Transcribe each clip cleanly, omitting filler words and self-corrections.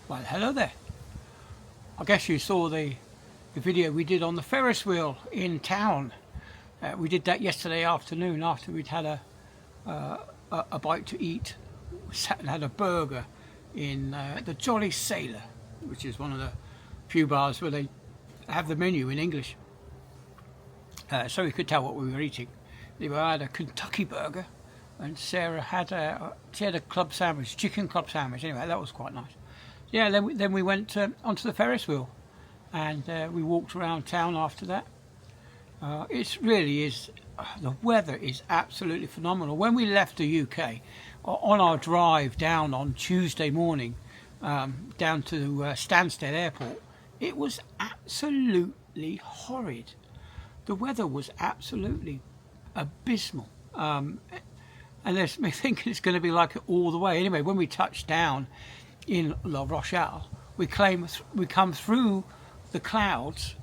Well, hello there. I guess you saw the video we did on the Ferris wheel in town. We did that yesterday afternoon after we'd had a bite to eat. We sat and had a burger in the Jolly Sailor, which is one of the few bars where they have the menu in English. So we could tell what we were eating. Anyway, I had a Kentucky burger, and Sarah had a club sandwich, chicken club sandwich. Anyway, that was quite nice. Yeah, then we went onto the Ferris wheel, and we walked around town after that. It really is. The weather is absolutely phenomenal. When we left the UK, on our drive down on Tuesday morning, down to Stansted Airport, it was absolutely horrid. The weather was absolutely abysmal. And there's me thinking it's going to be like it all the way. Anyway, when we touched down in La Rochelle, we come through the clouds.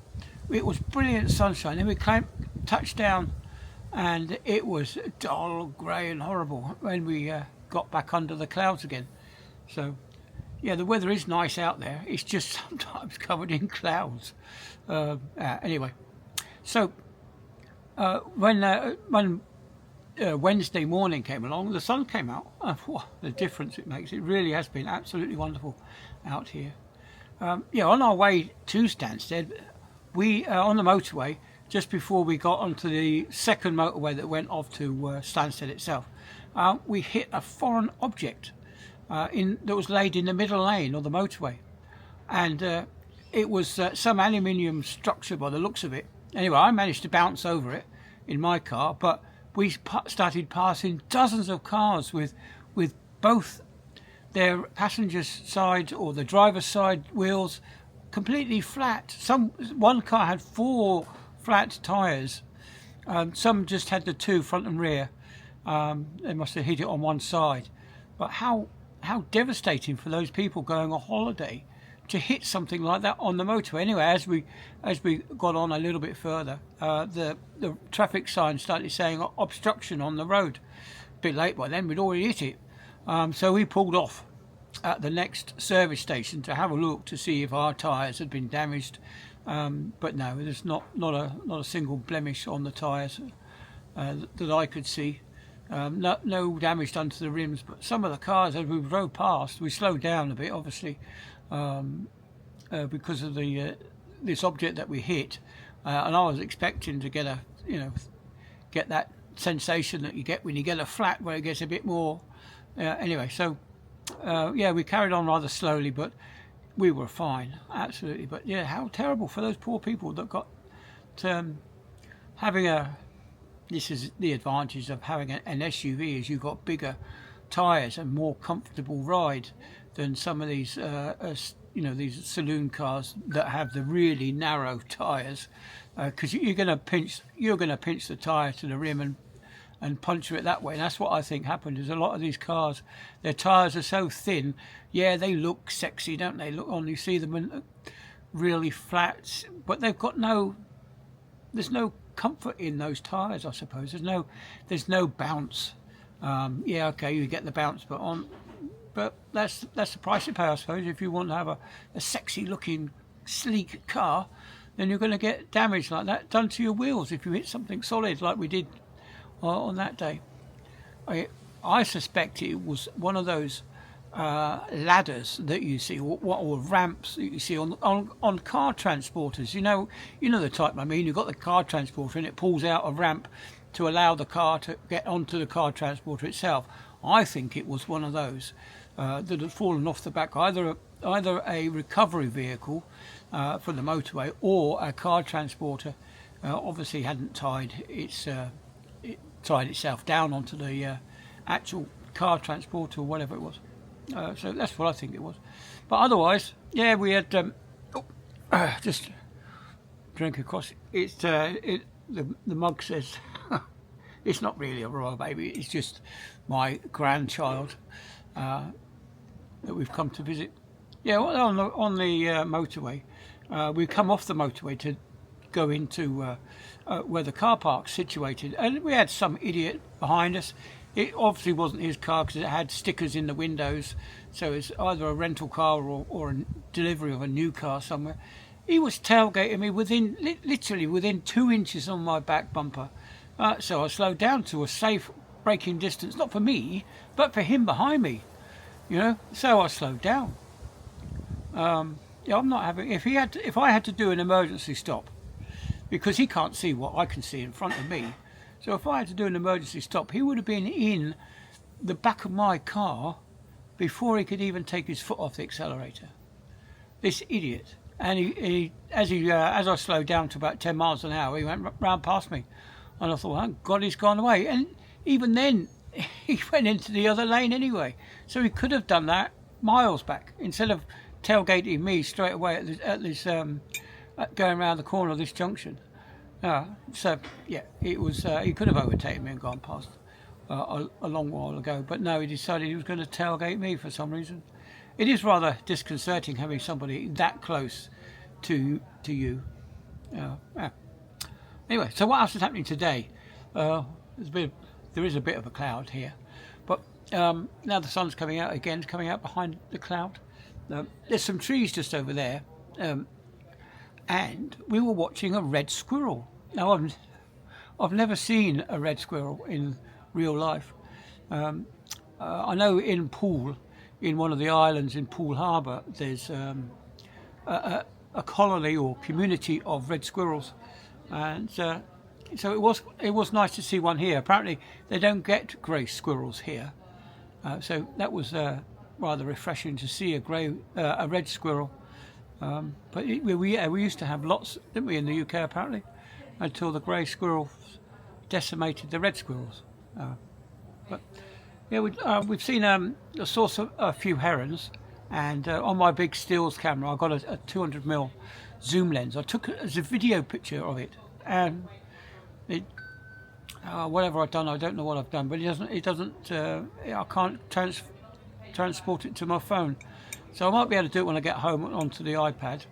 It was brilliant sunshine. Then we touched down, and it was dull, grey, and horrible when we got back under the clouds again. So, yeah, the weather is nice out there. It's just sometimes covered in clouds. Anyway, so when Wednesday morning came along, the sun came out. The difference it makes. It really has been absolutely wonderful out here. On our way to Stansted, we on the motorway, just before we got onto the second motorway that went off to Stansted itself, we hit a foreign object that was laid in the middle lane of the motorway. And it was some aluminium structure by the looks of it. Anyway, I managed to bounce over it in my car, but we started passing dozens of cars with both their passenger's side or the driver's side wheels completely flat. One car had 4 flat tyres. Some just had the 2 front and rear. They must have hit it on one side. But how devastating for those people going on holiday to hit something like that on the motorway. Anyway, as we got on a little bit further, the traffic sign started saying obstruction on the road. A bit late by then, we'd already hit it. So we pulled off at the next service station to have a look to see if our tyres had been damaged. But no, there's not a single blemish on the tyres that I could see. No damage done to the rims, but some of the cars as we drove past, we slowed down a bit, obviously, because of this object that we hit, and I was expecting to get that sensation that you get when you get a flat where it gets a bit more. Anyway, so we carried on rather slowly, but we were fine, absolutely. But yeah, how terrible for those poor people that got having a. This is the advantage of having an SUV, is you've got bigger tyres and more comfortable ride than some of these these saloon cars that have the really narrow tyres, because you're going to pinch the tyre to the rim and puncture it that way. And that's what I think happened. Is a lot of these cars, their tyres are so thin. Yeah, they look sexy, don't they? Look on, you see them really flat, but they've got there's no comfort in those tyres, I suppose. There's no bounce. You get the bounce, but that's the price you pay, I suppose. If you want to have a sexy looking sleek car, then you're going to get damage like that done to your wheels if you hit something solid like we did on that day. I suspect it was one of those ladders that you see, or ramps that you see on car transporters. You know the type I mean. You've got the car transporter and it pulls out a ramp to allow the car to get onto the car transporter itself. I think it was one of those that had fallen off the back, either a recovery vehicle for the motorway, or a car transporter obviously hadn't tied itself down onto the actual car transporter or whatever it was. So that's what I think it was. But otherwise, yeah, we had just drink across. It's the mug says it's not really a royal baby. It's just my grandchild that we've come to visit. Yeah, on the motorway, we come off the motorway to go into where the car park's situated, and we had some idiot behind us It obviously wasn't his car because it had stickers in the windows, so it's either a rental car or a delivery of a new car somewhere. He was tailgating me literally within 2 inches on my back bumper. So I slowed down to a safe braking distance, not for me, but for him behind me. So I slowed down. Yeah, I'm not having. If I had to do an emergency stop, because he can't see what I can see in front of me, so if I had to do an emergency stop, he would have been in the back of my car before he could even take his foot off the accelerator. This idiot. And as I slowed down to about 10 miles an hour, he went round past me, and I thought, oh God, he's gone away. And even then, he went into the other lane anyway. So he could have done that miles back instead of tailgating me straight away at this going around the corner of this junction. So yeah, it was. He could have overtaken me and gone past a long while ago, but no, he decided he was going to tailgate me for some reason. It is rather disconcerting having somebody that close to you. Anyway, so what else is happening today? There is a bit of a cloud here, but now the sun's coming out again. It's coming out behind the cloud. There's some trees just over there, and we were watching a red squirrel. Now I've never seen a red squirrel in real life. I know in Poole, in one of the islands in Poole Harbour, there's a colony or community of red squirrels, and so it was nice to see one here. Apparently they don't get grey squirrels here, so that was rather refreshing to see a red squirrel. But we used to have lots, didn't we, in the UK apparently, until the grey squirrels decimated the red squirrels. But yeah, we've seen a few herons, and on my big stills camera I got a 200mm zoom lens. I took it as a video picture of it, and whatever I've done, I don't know what I've done, but it doesn't I can't transport it to my phone, so I might be able to do it when I get home onto the iPad.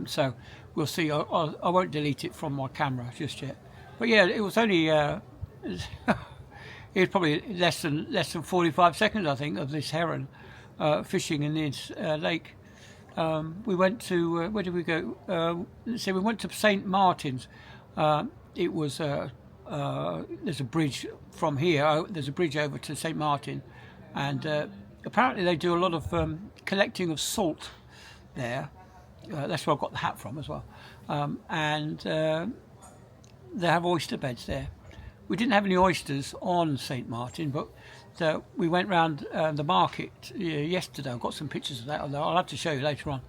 So we'll see. I won't delete it from my camera just yet. But yeah, it was only it was probably less than 45 seconds, I think, of this heron fishing in this lake. We went to where did we go? We went to St. Martin's. It was there's a bridge from here. There's a bridge over to St. Martin, and apparently they do a lot of collecting of salt there. That's where I got the hat from as well. And they have oyster beds there. We didn't have any oysters on St. Martin, but we went round the market yesterday. I've got some pictures of that. I'll have to show you later on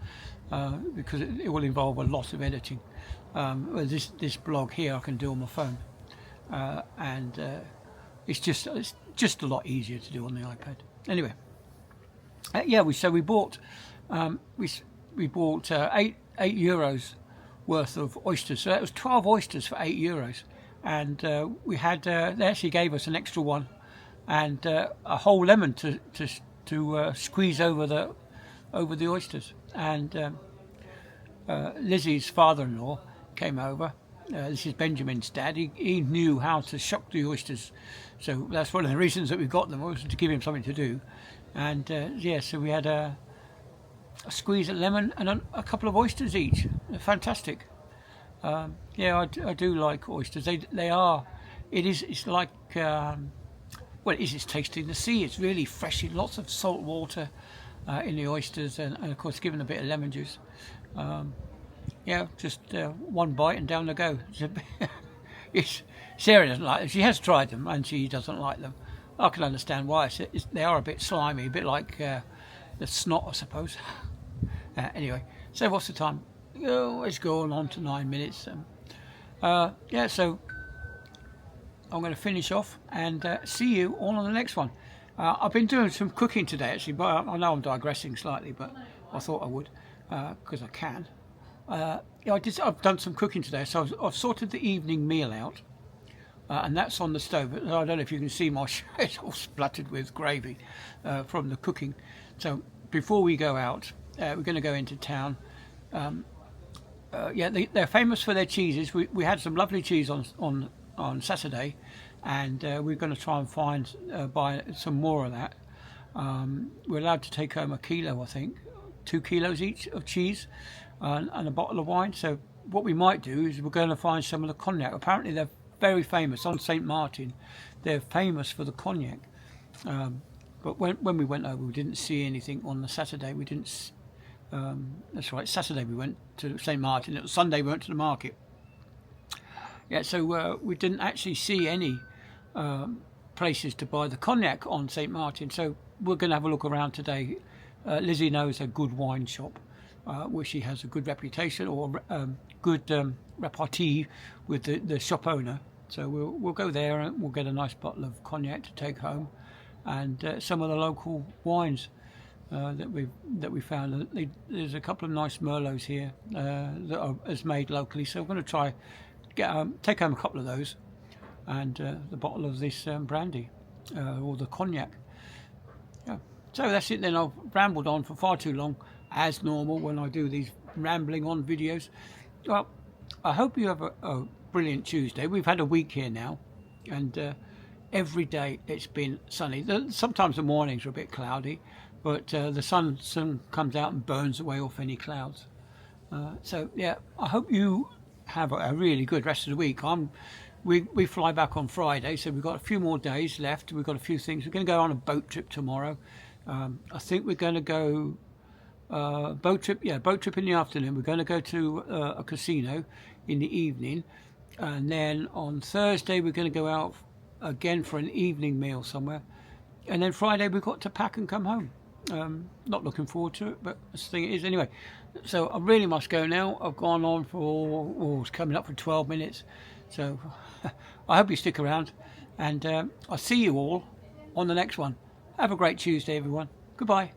because it will involve a lot of editing. This blog here I can do on my phone, and it's just a lot easier to do on the iPad. Anyway, we bought we bought €8 worth of oysters. So that was 12 oysters for €8, and we had they actually gave us an extra one and a whole lemon to squeeze over the oysters. And Lizzie's father-in-law came over. This is Benjamin's dad. He knew how to shuck the oysters, so that's one of the reasons that we got them, was to give him something to do. And so we had a squeeze of lemon and a couple of oysters each. They're fantastic. I do like oysters. They are. It's like it's tasting the sea. It's really fresh, lots of salt water in the oysters, and of course given a bit of lemon juice. Just one bite and down they go. Sarah doesn't like them. She has tried them and she doesn't like them. I can understand why. They are a bit slimy, a bit like the snot, I suppose. Anyway, so what's the time? It's going on to 9 minutes. So I'm going to finish off and see you all on the next one. I've been doing some cooking today, actually, but I know I'm digressing slightly, but I thought I would because I can. I've done some cooking today, so I've sorted the evening meal out, and that's on the stove. I don't know if you can see my shirt all splattered with gravy from the cooking. So before we go out, we're going to go into town. They're famous for their cheeses. We had some lovely cheese on Saturday. and we're going to try and buy some more of that. We're allowed to take home a kilo, I think, 2 kilos each of cheese, and a bottle of wine. So what we might do is we're going to find some of the cognac. Apparently they're very famous on St. Martin. They're famous for the cognac. But when we went over, we didn't see anything on the Saturday. We didn't. That's right. Saturday we went to St. Martin. It was Sunday we went to the market. Yeah, so we didn't actually see any places to buy the cognac on St. Martin. So we're going to have a look around today. Lizzie knows a good wine shop, where she has a good reputation or good repartee with the shop owner. So we'll go there and we'll get a nice bottle of cognac to take home, and some of the local wines that we found. There's a couple of nice Merlots here that are made locally. So we're going to try take home a couple of those, and the bottle of this brandy or the cognac. Yeah. So that's it then. I've rambled on for far too long, as normal when I do these rambling on videos. Well, I hope you have a brilliant Tuesday. We've had a week here now, and every day it's been sunny. Sometimes the mornings are a bit cloudy, but the sun soon comes out and burns away off any clouds. So yeah, I hope you have a really good rest of the week. We fly back on Friday, so we've got a few more days left. We've got a few things. We're going to go on a boat trip tomorrow. I think we're going to go boat trip in the afternoon. We're going to go to a casino in the evening, and then on Thursday we're going to go out again for an evening meal somewhere, and then Friday we've got to pack and come home. Not looking forward to it, but that's the thing it is anyway. So I really must go now. I've gone on for it's coming up for 12 minutes, so I hope you stick around, and I'll see you all on the next one. Have a great Tuesday, everyone. Goodbye.